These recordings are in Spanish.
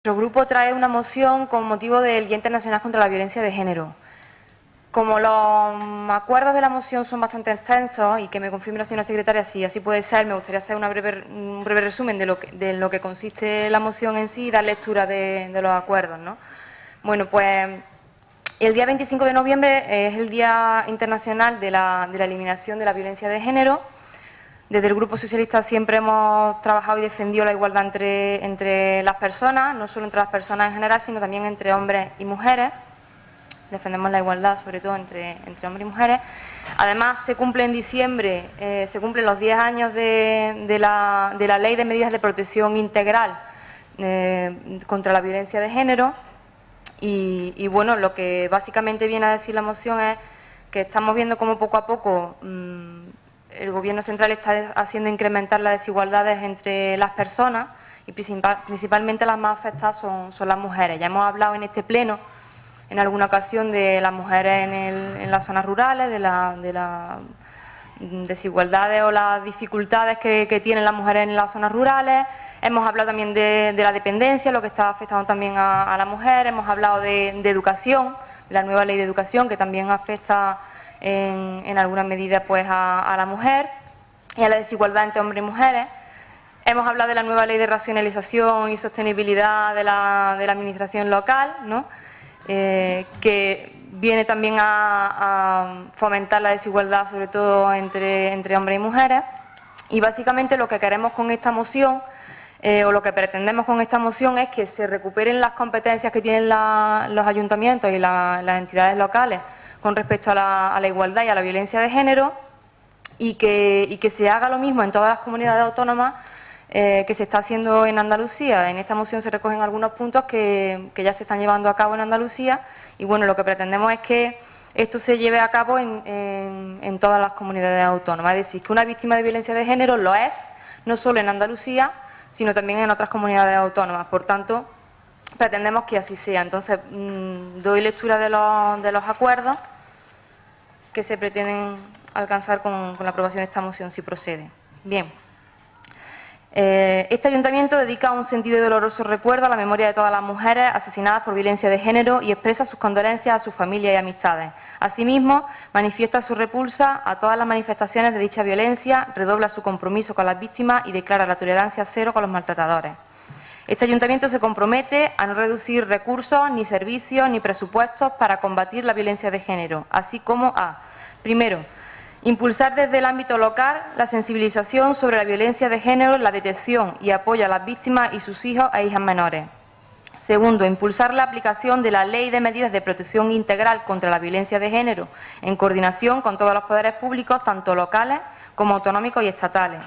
Nuestro grupo trae una moción con motivo del Día Internacional contra la Violencia de Género. Como los acuerdos de la moción son bastante extensos y que me confirme la señora secretaria si así puede ser, me gustaría hacer un breve resumen de lo que consiste la moción en sí y dar lectura de los acuerdos, ¿no? Bueno, pues el día 25 de noviembre es el Día Internacional de la Eliminación de la Violencia de Género. Desde el Grupo Socialista siempre hemos trabajado y defendido la igualdad entre las personas, no solo entre las personas en general, sino también entre hombres y mujeres. Defendemos la igualdad, sobre todo entre hombres y mujeres. Además, se cumple en diciembre, se cumplen los 10 años de la Ley de Medidas de Protección Integral contra la Violencia de Género. Y bueno, lo que básicamente viene a decir la moción es que estamos viendo cómo poco a poco el Gobierno central está haciendo incrementar las desigualdades entre las personas y principalmente las más afectadas son las mujeres. Ya hemos hablado en este pleno en alguna ocasión de las mujeres en las zonas rurales, de las desigualdades o las dificultades que tienen las mujeres en las zonas rurales. Hemos hablado también de la dependencia, lo que está afectando también a la mujer. Hemos hablado de educación, de la nueva ley de educación, que también afecta en alguna medida pues a la mujer y a la desigualdad entre hombres y mujeres. Hemos hablado de la nueva ley de racionalización y sostenibilidad de la administración local, ¿no? Que viene también a fomentar la desigualdad, sobre todo entre hombres y mujeres. Y básicamente lo que queremos con esta moción, o lo que pretendemos con esta moción, es que se recuperen las competencias que tienen los ayuntamientos y las entidades locales con respecto a la igualdad y a la violencia de género, y que se haga lo mismo en todas las comunidades autónomas que se está haciendo en Andalucía. En esta moción se recogen algunos puntos que ya se están llevando a cabo en Andalucía y bueno, lo que pretendemos es que esto se lleve a cabo en todas las comunidades autónomas. Es decir, que una víctima de violencia de género lo es, no solo en Andalucía, sino también en otras comunidades autónomas. Por tanto, pretendemos que así sea. Entonces, doy lectura de los acuerdos que se pretenden alcanzar con la aprobación de esta moción, si procede. Bien. Este ayuntamiento dedica un sentido y doloroso recuerdo a la memoria de todas las mujeres asesinadas por violencia de género y expresa sus condolencias a sus familias y amistades. Asimismo, manifiesta su repulsa a todas las manifestaciones de dicha violencia, redobla su compromiso con las víctimas y declara la tolerancia cero con los maltratadores. Este ayuntamiento se compromete a no reducir recursos, ni servicios, ni presupuestos para combatir la violencia de género, así como a, primero, impulsar desde el ámbito local la sensibilización sobre la violencia de género, la detección y apoyo a las víctimas y sus hijos e hijas menores. Segundo, impulsar la aplicación de la Ley de Medidas de Protección Integral contra la Violencia de Género en coordinación con todos los poderes públicos, tanto locales como autonómicos y estatales.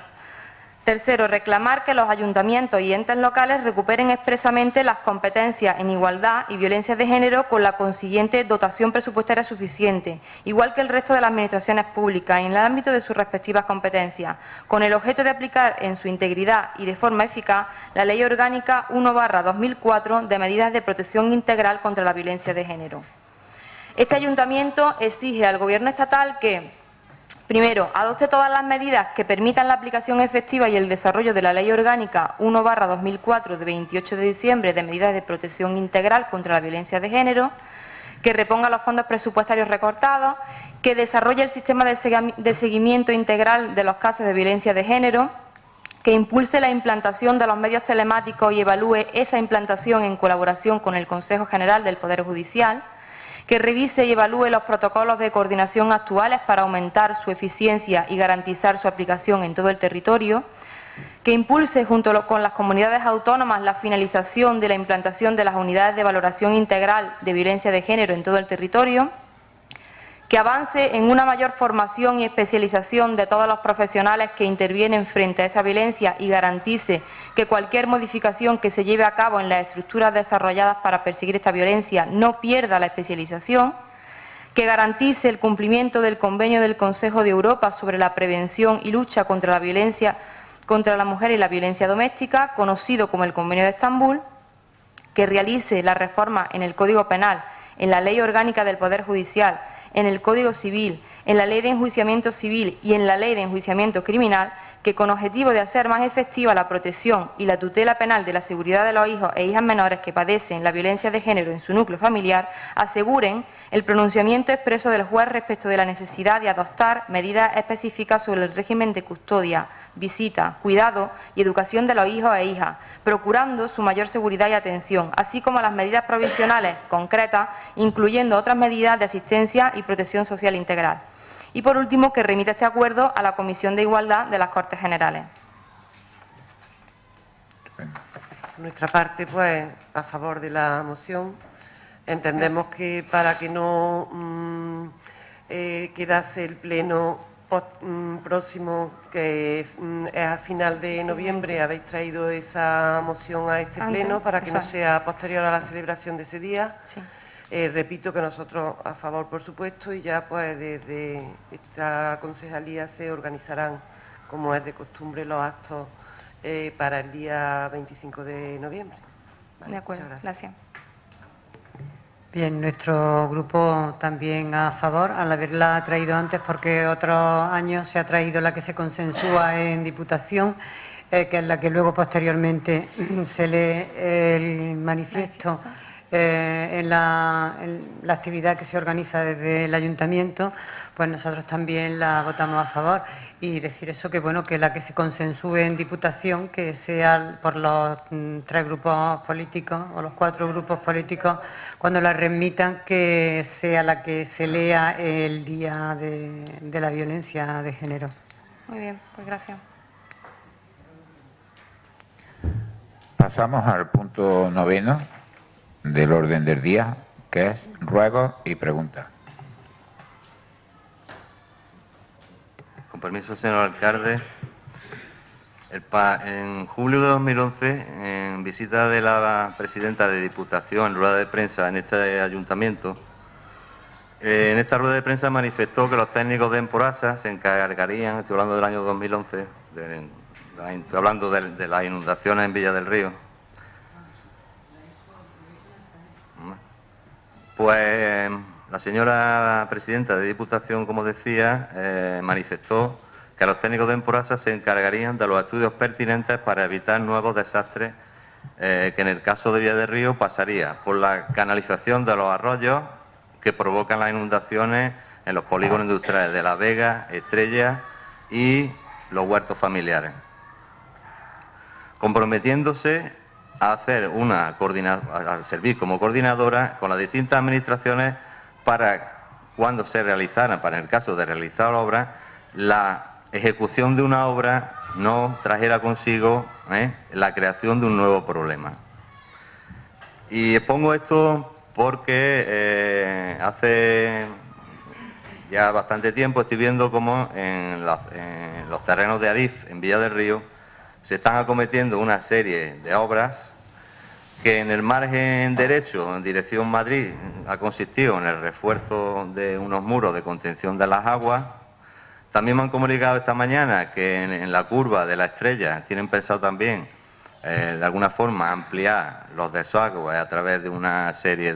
Tercero, reclamar que los ayuntamientos y entes locales recuperen expresamente las competencias en igualdad y violencia de género con la consiguiente dotación presupuestaria suficiente, igual que el resto de las administraciones públicas en el ámbito de sus respectivas competencias, con el objeto de aplicar en su integridad y de forma eficaz la Ley Orgánica 1/2004 de Medidas de Protección Integral contra la Violencia de Género. Este ayuntamiento exige al Gobierno estatal que primero, adopte todas las medidas que permitan la aplicación efectiva y el desarrollo de la Ley Orgánica 1/2004 de 28 de diciembre de Medidas de Protección Integral contra la Violencia de Género, que reponga los fondos presupuestarios recortados, que desarrolle el sistema de seguimiento integral de los casos de violencia de género, que impulse la implantación de los medios telemáticos y evalúe esa implantación en colaboración con el Consejo General del Poder Judicial, que revise y evalúe los protocolos de coordinación actuales para aumentar su eficiencia y garantizar su aplicación en todo el territorio, que impulse junto con las comunidades autónomas la finalización de la implantación de las unidades de valoración integral de violencia de género en todo el territorio, que avance en una mayor formación y especialización de todos los profesionales que intervienen frente a esa violencia y garantice que cualquier modificación que se lleve a cabo en las estructuras desarrolladas para perseguir esta violencia no pierda la especialización, que garantice el cumplimiento del Convenio del Consejo de Europa sobre la prevención y lucha contra la violencia contra la mujer y la violencia doméstica, conocido como el Convenio de Estambul, que realice la reforma en el Código Penal, en la Ley Orgánica del Poder Judicial, en el Código Civil, en la Ley de Enjuiciamiento Civil y en la Ley de Enjuiciamiento Criminal, que con objetivo de hacer más efectiva la protección y la tutela penal de la seguridad de los hijos e hijas menores que padecen la violencia de género en su núcleo familiar, aseguren el pronunciamiento expreso del juez respecto de la necesidad de adoptar medidas específicas sobre el régimen de custodia, visita, cuidado y educación de los hijos e hijas, procurando su mayor seguridad y atención, así como las medidas provisionales concretas, incluyendo otras medidas de asistencia y protección social integral. Y, por último, que remita este acuerdo a la Comisión de Igualdad de las Cortes Generales. Por nuestra parte, pues, a favor de la moción. Entendemos que para que no quedase el pleno próximo, que es a final de noviembre, habéis traído esa moción a este pleno para que no sea posterior a la celebración de ese día. Sí. Repito que nosotros a favor, por supuesto, y ya pues desde esta concejalía se organizarán, como es de costumbre, los actos para el día 25 de noviembre. Vale, de acuerdo, gracias. Bien, nuestro grupo también a favor, al haberla traído antes, porque otros años se ha traído la que se consensúa en Diputación, que es la que luego posteriormente se lee el manifiesto. En la actividad que se organiza desde el Ayuntamiento, pues nosotros también la votamos a favor. Y decir eso, que bueno, que la que se consensúe en Diputación, que sea por los 3 grupos políticos o los 4 grupos políticos, cuando la remitan, que sea la que se lea el día de la violencia de género. Muy bien, pues gracias. Pasamos al punto 9 del orden del día, que es ruegos y preguntas. Con permiso, señor alcalde. En julio de 2011, en visita de la presidenta de Diputación en rueda de prensa en este ayuntamiento, en esta rueda de prensa manifestó que los técnicos de Emporasa se encargarían, estoy hablando del año 2011, estoy hablando de las inundaciones en Villa del Río. Pues la señora presidenta de Diputación, como decía, manifestó que los técnicos de Emporasa se encargarían de los estudios pertinentes para evitar nuevos desastres que en el caso de Villa del Río pasaría por la canalización de los arroyos que provocan las inundaciones en los polígonos industriales de La Vega, Estrella y los huertos familiares, comprometiéndose a hacer a servir como coordinadora con las distintas administraciones para, cuando se realizaran, para en el caso de realizar obras, la ejecución de una obra no trajera consigo la creación de un nuevo problema. Y expongo esto porque hace ya bastante tiempo estoy viendo cómo en los terrenos de Adif, en Villa del Río, se están acometiendo una serie de obras que en el margen derecho, en dirección Madrid, ha consistido en el refuerzo de unos muros de contención de las aguas. También me han comunicado esta mañana que en la curva de la Estrella tienen pensado también, de alguna forma, ampliar los desagües a través de una serie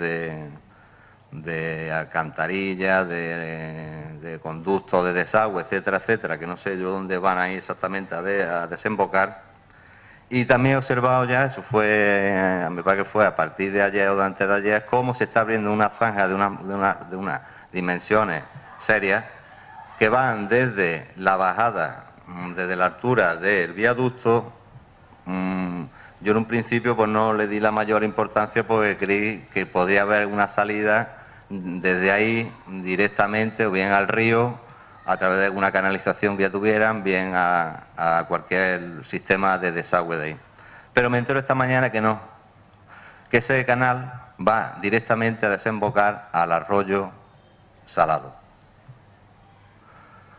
de alcantarillas, de conductos de desagüe, etcétera, etcétera, que no sé yo dónde van a ir exactamente a desembocar. Y también he observado ya, eso fue, me parece que fue a partir de ayer o de antes de ayer, cómo se está abriendo una zanja de unas dimensiones serias que van desde la bajada, desde la altura del viaducto. Yo en un principio pues no le di la mayor importancia porque creí que podría haber una salida desde ahí directamente o bien al río, a través de alguna canalización que ya tuvieran, bien a cualquier sistema de desagüe de ahí. Pero me entero esta mañana que no, que ese canal va directamente a desembocar al arroyo Salado.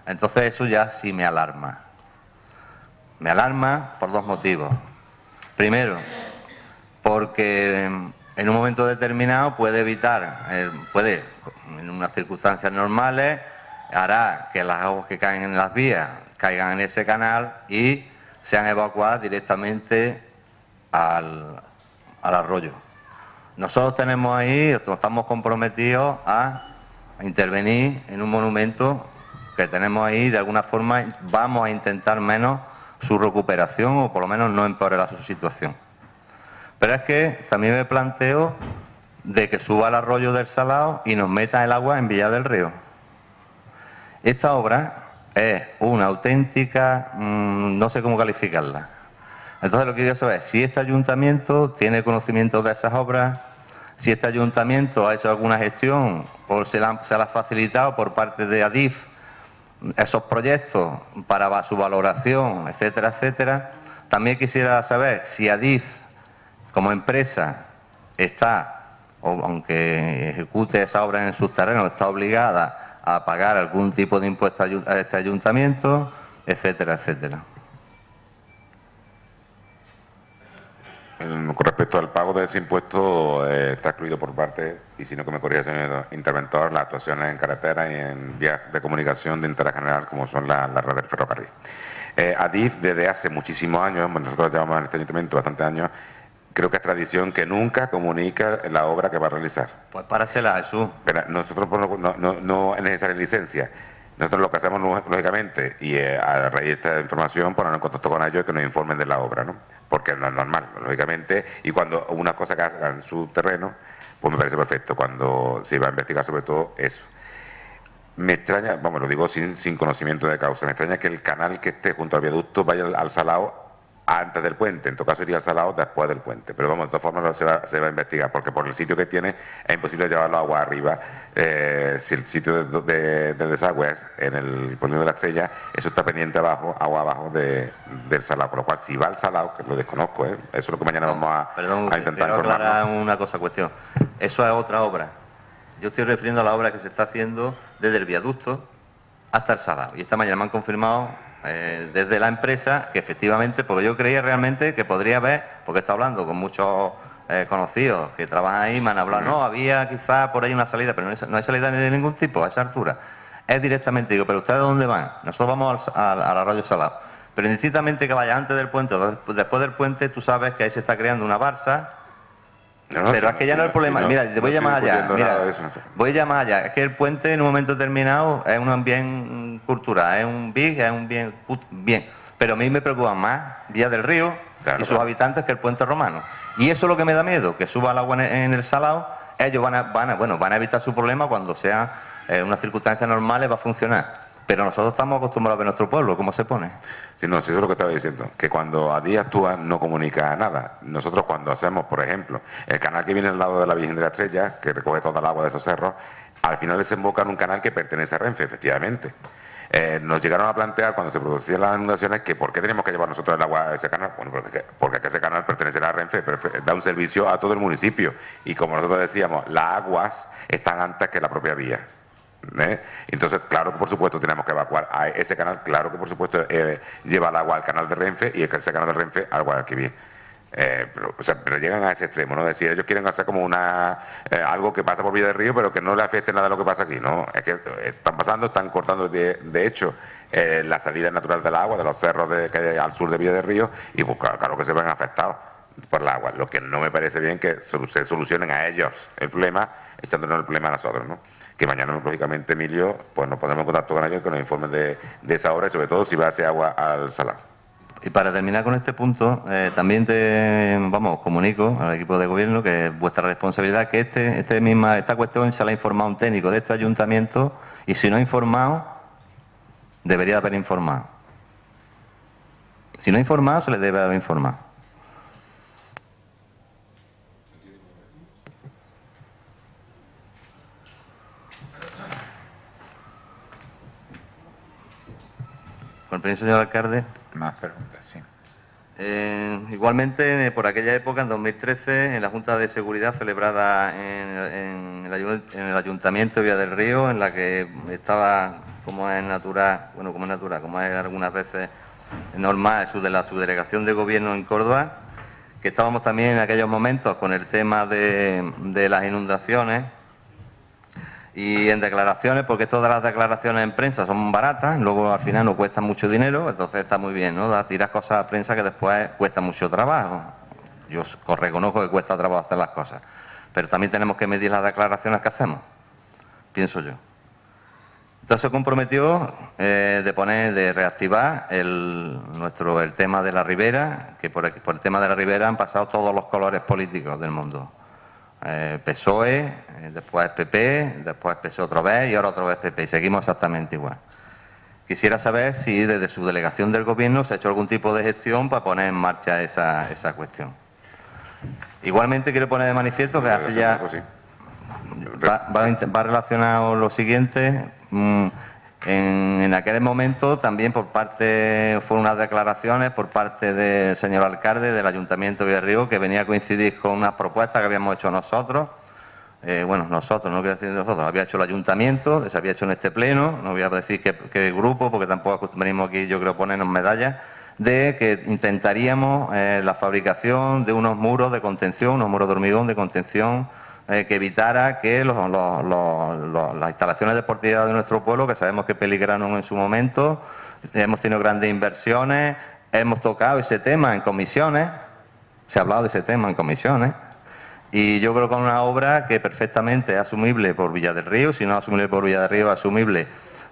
Entonces eso ya sí me alarma. Me alarma por 2 motivos. Primero, porque en un momento determinado puede evitar, en unas circunstancias normales, hará que las aguas que caen en las vías caigan en ese canal y sean evacuadas directamente al arroyo. Nosotros tenemos ahí, estamos comprometidos a intervenir en un monumento que tenemos ahí, de alguna forma vamos a intentar menos su recuperación o por lo menos no empeorar su situación. Pero es que también me planteo de que suba el arroyo del Salao y nos meta el agua en Villa del Río. Esta obra es una auténtica, no sé cómo calificarla. Entonces lo que quiero saber es si este ayuntamiento tiene conocimiento de esas obras, si este ayuntamiento ha hecho alguna gestión o se la ha facilitado por parte de Adif esos proyectos para su valoración, etcétera, etcétera. También quisiera saber si Adif, como empresa, está, o aunque ejecute esa obra en sus terrenos, está obligada a pagar algún tipo de impuesto a este ayuntamiento, etcétera, etcétera. Con respecto al pago de ese impuesto, está excluido por parte, y si no que me corrija, señor interventor, las actuaciones en carretera y en vías de comunicación de interés general, como son las redes del ferrocarril. Adif, desde hace muchísimos años, nosotros llevamos en este ayuntamiento bastantes años, creo que es tradición que nunca comunica la obra que va a realizar. Pues párasela, Jesús. Pero nosotros no es necesaria licencia. Nosotros lo que hacemos, lógicamente, y a raíz de esta información, ponernos en contacto con ellos y que nos informen de la obra, ¿no? Porque no es normal, lógicamente, y cuando una cosa que hagan en su terreno, pues me parece perfecto, cuando se va a investigar sobre todo eso. Me extraña, vamos, lo digo sin conocimiento de causa, me extraña que el canal que esté junto al viaducto vaya al Salao antes del puente, en todo caso iría al Salao después del puente, pero vamos, de todas formas se va a investigar, porque por el sitio que tiene es imposible llevarlo agua arriba. Si el sitio del desagüe es en el Polígono de la Estrella, eso está pendiente abajo, agua abajo del Salao, por lo cual si va al Salao, que lo desconozco, eso es lo que mañana vamos a intentar aclarar informarnos. una cuestión, eso es otra obra. Yo estoy refiriendo a la obra que se está haciendo desde el viaducto hasta el Salao, y esta mañana me han confirmado desde la empresa que efectivamente, porque yo creía realmente que podría haber, porque he estado hablando con muchos conocidos que trabajan ahí, me han hablado, no, había quizás por ahí una salida, pero no hay salida de ningún tipo a esa altura. Es directamente, digo, pero ¿ustedes dónde van? Nosotros vamos al arroyo Salao. Pero indistintamente que vaya antes del puente o después del puente, tú sabes que ahí se está creando una balsa. Pero es que ya no es el problema. Mira, te voy a más allá. Mira, voy ya más allá. Es que el puente en un momento determinado es un bien cultural, es un bien. Pero a mí me preocupa más Villa del Río y sus habitantes que el puente romano. Y eso es lo que me da miedo, que suba el agua en el Salao. Ellos van a evitar su problema cuando sean unas circunstancias normales, va a funcionar. Pero nosotros estamos acostumbrados a ver nuestro pueblo, ¿cómo se pone? Sí, no, sí, eso es lo que estaba diciendo, que cuando Adif actúa no comunica nada. Nosotros cuando hacemos, por ejemplo, el canal que viene al lado de la Virgen de la Estrella, que recoge toda el agua de esos cerros, al final desemboca en un canal que pertenece a Renfe, efectivamente. Nos llegaron a plantear cuando se producían las inundaciones que por qué tenemos que llevar nosotros el agua a ese canal. Bueno, porque ese canal pertenece a Renfe, pero da un servicio a todo el municipio. Y como nosotros decíamos, las aguas están antes que la propia vía. Entonces, claro que por supuesto tenemos que evacuar a ese canal, claro que por supuesto lleva el agua al canal de Renfe y ese canal de Renfe al Guadalquivir. Pero llegan a ese extremo, ¿no? Es decir, ellos quieren hacer como algo que pasa por Villa del Río, pero que no le afecte nada a lo que pasa aquí, ¿no? Es que están cortando de hecho la salida natural del agua de los cerros que hay al sur de Villa del Río, y pues claro que se ven afectados por el agua. Lo que no me parece bien que se solucionen a ellos el problema, echándonos el problema a nosotros, ¿no? Que mañana, lógicamente, Emilio, pues nos pondremos en contacto con ellos, que nos informen de esa obra y sobre todo si va ese agua al Salao. Y para terminar con este punto, también comunico al equipo de gobierno que es vuestra responsabilidad que esta cuestión se la ha informado un técnico de este ayuntamiento, y si no ha informado, debería haber informado. Si no ha informado, se le debe haber informado. Con el permiso, señor alcalde. Más preguntas, sí. Igualmente, por aquella época, en 2013, en la Junta de Seguridad celebrada en el Ayuntamiento de Villa del Río, en la que estaba, como es algunas veces normal, la subdelegación de gobierno en Córdoba, que estábamos también en aquellos momentos con el tema de las inundaciones. Y en declaraciones, porque todas las declaraciones en prensa son baratas, luego al final no cuestan mucho dinero, entonces está muy bien, ¿no? Tirar cosas a prensa que después cuesta mucho trabajo. Yo reconozco que cuesta trabajo hacer las cosas, pero también tenemos que medir las declaraciones que hacemos, pienso yo. Entonces se comprometió de reactivar el tema de la ribera, que por el tema de la ribera han pasado todos los colores políticos del mundo. PSOE, después PP, después PSOE otra vez y ahora otra vez PP. Y seguimos exactamente igual. Quisiera saber si desde su delegación del Gobierno se ha hecho algún tipo de gestión para poner en marcha esa cuestión. Igualmente quiero poner de manifiesto que hace ya... Va relacionado lo siguiente. En aquel momento también fueron unas declaraciones por parte del señor alcalde del Ayuntamiento de Villarrío que venía a coincidir con unas propuestas que habíamos hecho nosotros. Nosotros, no quiero decir nosotros, había hecho el Ayuntamiento, se había hecho en este pleno, no voy a decir qué grupo, porque tampoco venimos aquí, yo creo, ponernos medallas, de que intentaríamos la fabricación de unos muros de contención, unos muros de hormigón de contención, que evitara que las instalaciones deportivas de nuestro pueblo, que sabemos que peligraron en su momento, hemos tenido grandes inversiones, hemos tocado ese tema en comisiones, se ha hablado de ese tema en comisiones, y yo creo que es una obra que perfectamente es asumible por Villa del Río, si no es asumible por Villa del Río, es asumible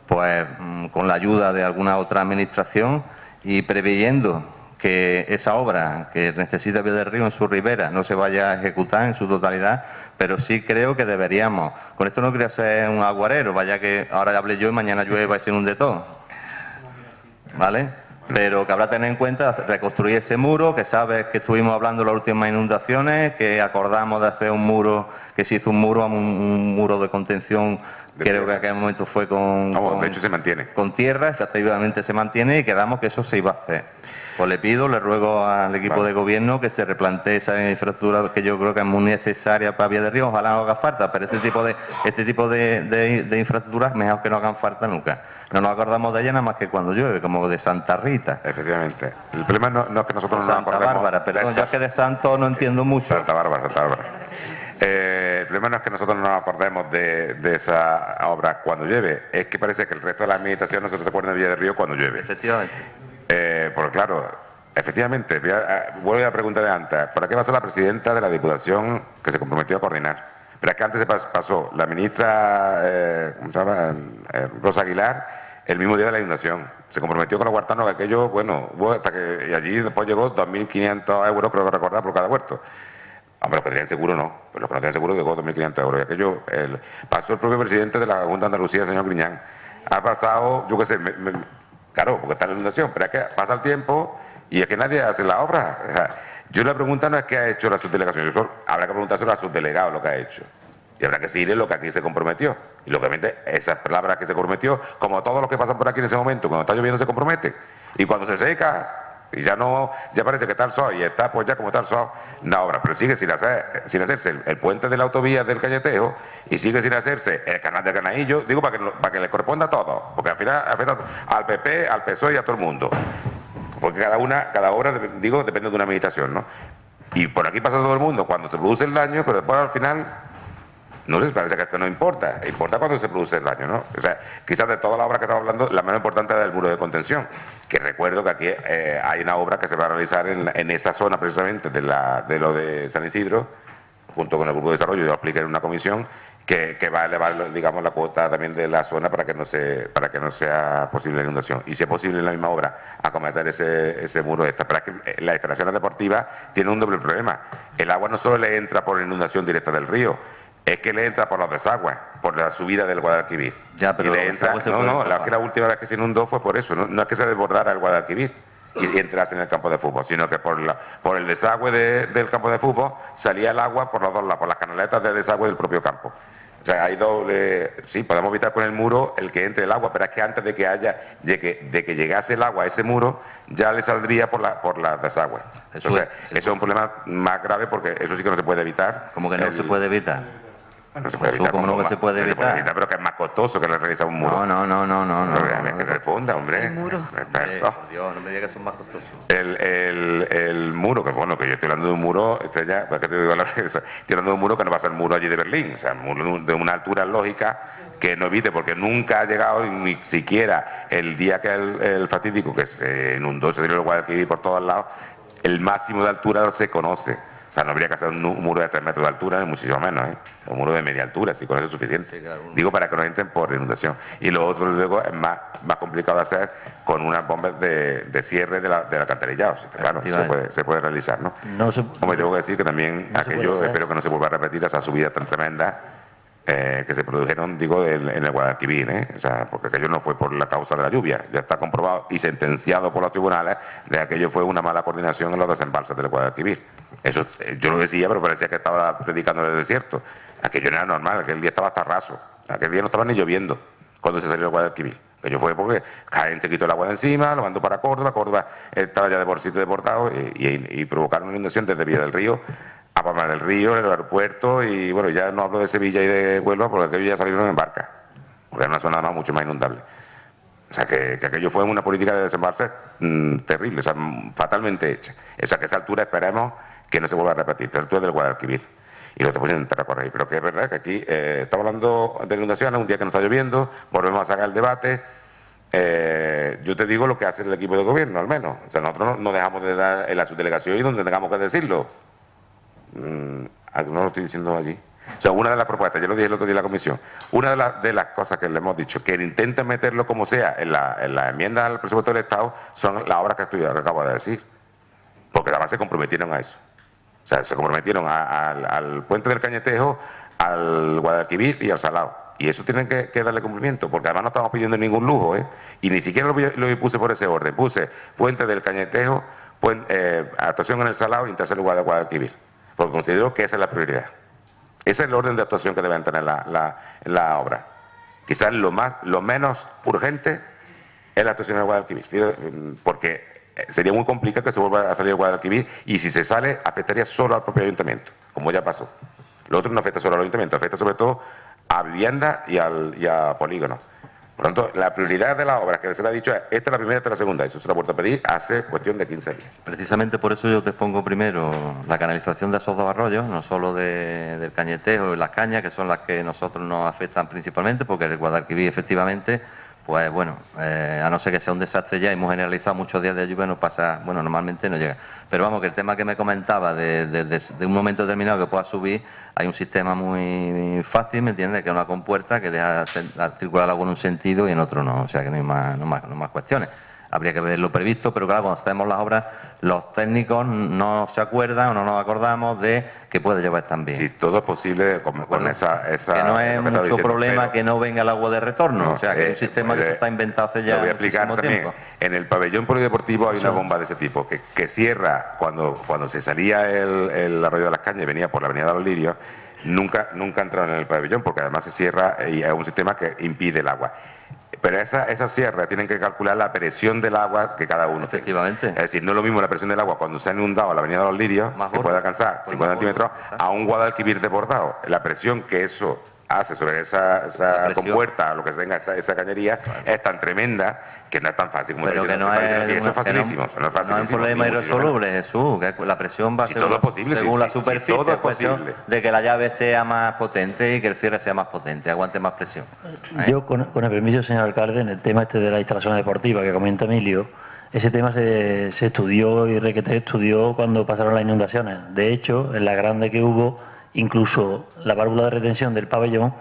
pues con la ayuda de alguna otra administración y preveyendo que esa obra que necesita Villa del Río en su ribera no se vaya a ejecutar en su totalidad, pero sí creo que deberíamos. Con esto no quería ser un aguarero, vaya que ahora ya hablé yo y mañana llueva y se inunde todo. ¿Vale? Pero que habrá que tener en cuenta reconstruir ese muro, que sabes que estuvimos hablando de las últimas inundaciones, que acordamos de hacer un muro, que se hizo un muro de contención, creo que en aquel momento fue de hecho se mantiene. Con tierra, efectivamente se mantiene y quedamos que eso se iba a hacer. Pues le pido, le ruego al equipo de gobierno que se replantee esa infraestructura que yo creo que es muy necesaria para Villa del Río, ojalá no haga falta, pero este tipo de infraestructuras mejor que no hagan falta nunca. No nos acordamos de ella nada más que cuando llueve, como de Santa Rita. Efectivamente. El problema no es que nosotros no nos Santa acordemos... Bárbara, perdón, ya que de santo no entiendo mucho. Santa Bárbara. El problema no es que nosotros no nos acordemos de esa obra cuando llueve, es que parece que el resto de la administración no se acuerda de Villa del Río cuando llueve. Efectivamente. Porque claro, efectivamente, vuelvo a la pregunta de antes, ¿para qué pasó la presidenta de la Diputación que se comprometió a coordinar? Pero es que antes se pasó la ministra, ¿cómo se llama? Rosa Aguilar, el mismo día de la inundación. Se comprometió con los huertanos que aquello, y allí después llegó 2.500 euros, creo que recordar, por cada huerto. Hombre, los que tenían seguro no, pero los que no tenían seguro llegó 2.500 euros. Y aquello, pasó el propio presidente de la Junta de Andalucía, el señor Griñán. Ha pasado, yo qué sé, claro, porque está en la inundación, pero es que pasa el tiempo y es que nadie hace la obra. O sea, yo la pregunta no es qué ha hecho la subdelegación, habrá que preguntárselo a subdelegado lo que ha hecho. Y habrá que seguir lo que aquí se comprometió. Y lógicamente esas palabras que se comprometió, como todos los que pasan por aquí en ese momento, cuando está lloviendo se compromete. Y cuando se seca, y ya parece que está el sol y está pues ya como está el sol, la obra, pero sigue sin hacerse el puente de la autovía del Cañetejo y sigue sin hacerse el canal de Canaillo, digo para que le corresponda a todos, porque al final afecta al PP, al PSOE y a todo el mundo, porque cada obra, digo, depende de una administración, ¿no? Y por aquí pasa todo el mundo cuando se produce el daño, pero después al final no les parece que esto no importa, importa cuando se produce el daño, ¿no? O sea, quizás de todas las obras que estamos hablando, la más importante es el muro de contención, que recuerdo que aquí hay una obra que se va a realizar en esa zona precisamente de lo de San Isidro, junto con el grupo de desarrollo, yo lo expliqué en una comisión, que va a elevar, digamos, la cuota también de la zona para que no sea posible la inundación. Y si es posible en la misma obra acometer ese muro de esta. Pero es que las instalaciones deportivas tienen un doble problema. El agua no solo le entra por la inundación directa del río, es que le entra por los desagües, por la subida del Guadalquivir. Ya, pero le entra, la última vez que se inundó fue por eso, no es que se desbordara el Guadalquivir y entrase en el campo de fútbol, sino que por el desagüe del campo de fútbol salía el agua por los dos lados, por las canaletas de desagüe del propio campo. O sea, hay doble... Sí, podemos evitar con el muro el que entre el agua, pero es que antes de que llegase el agua a ese muro, ya le saldría por las desagües. Eso es un problema más grave porque eso sí que no se puede evitar. ¿Cómo que no se puede evitar? No se puede evitar. ¿Cómo no que se puede evitar? Pero que es más costoso que le realizar un muro. No. Que responda, hombre. El muro. Por Dios, no me digas que son más costosos. El muro, que bueno, que yo estoy hablando de un muro, ¿para qué te digo la verdad? Estoy hablando de un muro que no va a ser el muro allí de Berlín, o sea, un muro de una altura lógica que no evite, porque nunca ha llegado ni siquiera el día que el fatídico que se inundó, se dio el Guadalquivir por todos lados, el máximo de altura se conoce. O sea, no habría que hacer un muro de 3 metros de altura, ni muchísimo menos, ¿eh? Un muro de media altura, si con eso es suficiente. Sí, claro. Digo, para que no entren por inundación. Y lo otro, luego, es más complicado de hacer con unas bombas de cierre del alcantarillado. Claro, se puede realizar, ¿no? Como tengo que decir que también aquello, espero que no se vuelva a repetir esa subida tan tremenda que se produjeron, digo, en el Guadalquivir, ¿eh? O sea, porque aquello no fue por la causa de la lluvia, ya está comprobado y sentenciado por los tribunales de aquello fue una mala coordinación en los desembalses del Guadalquivir. Eso yo lo decía, pero parecía que estaba predicando en el desierto. Aquello no era normal, aquel día estaba hasta raso, aquel día no estaba ni lloviendo cuando se salió el Guadalquivir. Aquello fue porque Jaén se quitó el agua de encima, lo mandó para Córdoba, Córdoba estaba ya de por sitio deportado y provocaron una inundación desde Villa del Río a Palma del Río, el aeropuerto, y bueno, ya no hablo de Sevilla y de Huelva porque aquello ya salieron en barca, porque era una zona mucho más inundable. O sea, que aquello fue una política de desembalse terrible, o sea, fatalmente hecha. O sea, que a esa altura esperemos que no se vuelva a repetir, a la altura del Guadalquivir. Y lo tenemos que intentar corregir. Pero que es verdad que aquí estamos hablando de inundaciones, un día que no está lloviendo, volvemos a sacar el debate. Yo te digo lo que hace el equipo de gobierno, al menos. O sea, nosotros no dejamos de dar en la subdelegación y donde tengamos que decirlo. No lo estoy diciendo allí. O sea, una de las propuestas, yo lo dije el otro día en la comisión, una de las cosas que le hemos dicho, que intenten meterlo como sea en la enmienda al presupuesto del Estado, son las obras que acabo de decir. Porque además se comprometieron a eso. O sea, se comprometieron al puente del Cañetejo, al Guadalquivir y al Salao. Y eso tienen que darle cumplimiento, porque además no estamos pidiendo ningún lujo, ¿eh? Y ni siquiera lo puse por ese orden. Puse puente del Cañetejo, actuación en el Salao y en tercer lugar de Guadalquivir. Porque considero que esa es la prioridad. Ese es el orden de actuación que deben tener la obra. Quizás lo menos urgente es la actuación del Guadalquivir, porque sería muy complicado que se vuelva a salir el Guadalquivir y si se sale afectaría solo al propio ayuntamiento, como ya pasó. Lo otro no afecta solo al ayuntamiento, afecta sobre todo a vivienda y a polígonos. Por lo tanto, la prioridad de la obra que se le ha dicho es, esta es la primera, esta es la segunda. Eso se lo ha vuelto a pedir hace cuestión de 15 días. Precisamente por eso yo te pongo primero la canalización de esos dos arroyos, no solo del Cañetejo y las Cañas, que son las que nosotros nos afectan principalmente, porque el Guadalquivir efectivamente, pues bueno, a no ser que sea un desastre ya, hemos generalizado muchos días de lluvia, no pasa, bueno, normalmente no llega. Pero vamos, que el tema que me comentaba de un momento determinado que pueda subir, hay un sistema muy fácil, ¿me entiendes? Que es una compuerta que deja circular el agua en un sentido y en otro no, o sea que no hay más cuestiones. Habría que verlo previsto, pero claro, cuando hacemos las obras, los técnicos no se acuerdan o no nos acordamos de que puede llover también. Sí, todo es posible con esa que no es mucho diciendo, problema pero, que no venga el agua de retorno, no, o sea, que es un sistema que está inventado hace ya lo voy a explicar muchísimo también. tiempo. En el pabellón polideportivo hay una bomba de ese tipo que cierra cuando se salía el arroyo de las Cañas y venía por la avenida de los Lirios, nunca entraron en el pabellón porque además se cierra y es un sistema que impide el agua. Pero esa sierra tienen que calcular la presión del agua que cada uno Efectivamente. tenga. Es decir, no es lo mismo la presión del agua cuando se ha inundado la avenida de los Lirios, que puede alcanzar 50 centímetros, a un Guadalquivir desbordado. La presión que eso hace sobre esa compuerta, lo que tenga esa cañería, es tan tremenda que no es tan fácil como pero que no es, y eso es facilísimo. no es un problema irresoluble, Jesús, que la presión va a Si ser todo es posible, según la si superficie, todo es cuestión posible. de que la llave sea más potente y que el cierre sea más potente, aguante más presión. Yo, con el permiso, señor alcalde, en el tema este de la instalación deportiva que comenta Emilio, ese tema se estudió y Requete estudió cuando pasaron las inundaciones. De hecho, en la grande que hubo, incluso la válvula de retención del pabellón,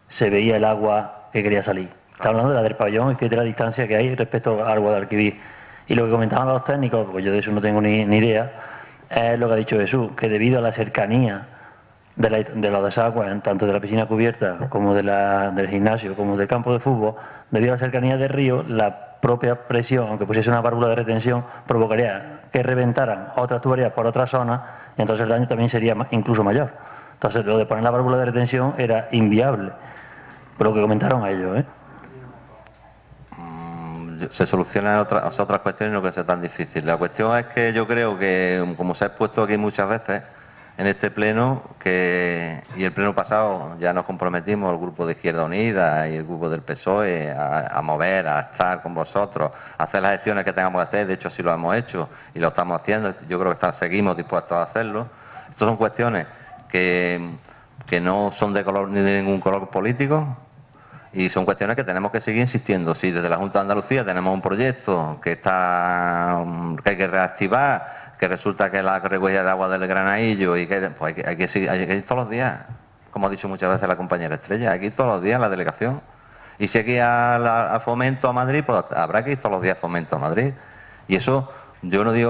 se veía el agua que quería salir. Está hablando de la del pabellón y fíjate la distancia que hay respecto al Guadalquivir. Y lo que comentaban los técnicos, porque yo de eso no tengo ni idea, es lo que ha dicho Jesús, que debido a la cercanía de los desagües, tanto de la piscina cubierta como del gimnasio, como del campo de fútbol, debido a la cercanía del río, la propia presión, aunque pusiese una válvula de retención, provocaría que reventaran otras tuberías por otras zonas, y entonces el daño también sería incluso mayor. Entonces, lo de poner la válvula de retención era inviable, por lo que comentaron a ellos, ¿eh? Se solucionan otras cuestiones y no que sea tan difícil. La cuestión es que yo creo que, como se ha expuesto aquí muchas veces, en este pleno, y el pleno pasado ya nos comprometimos, el grupo de Izquierda Unida y el grupo del PSOE, a mover, a estar con vosotros, a hacer las gestiones que tengamos que hacer. De hecho, así lo hemos hecho y lo estamos haciendo. Yo creo que seguimos dispuestos a hacerlo. Estas son cuestiones que no son de color ni de ningún color político y son cuestiones que tenemos que seguir insistiendo. Si desde la Junta de Andalucía tenemos un proyecto que hay que reactivar, que resulta que la recogida de agua del Granadillo y que pues hay que ir todos los días, como ha dicho muchas veces la compañera Estrella, hay que ir todos los días a la delegación. Y si hay que ir a Fomento a Madrid, pues habrá que ir todos los días a Fomento a Madrid. Y eso, yo no digo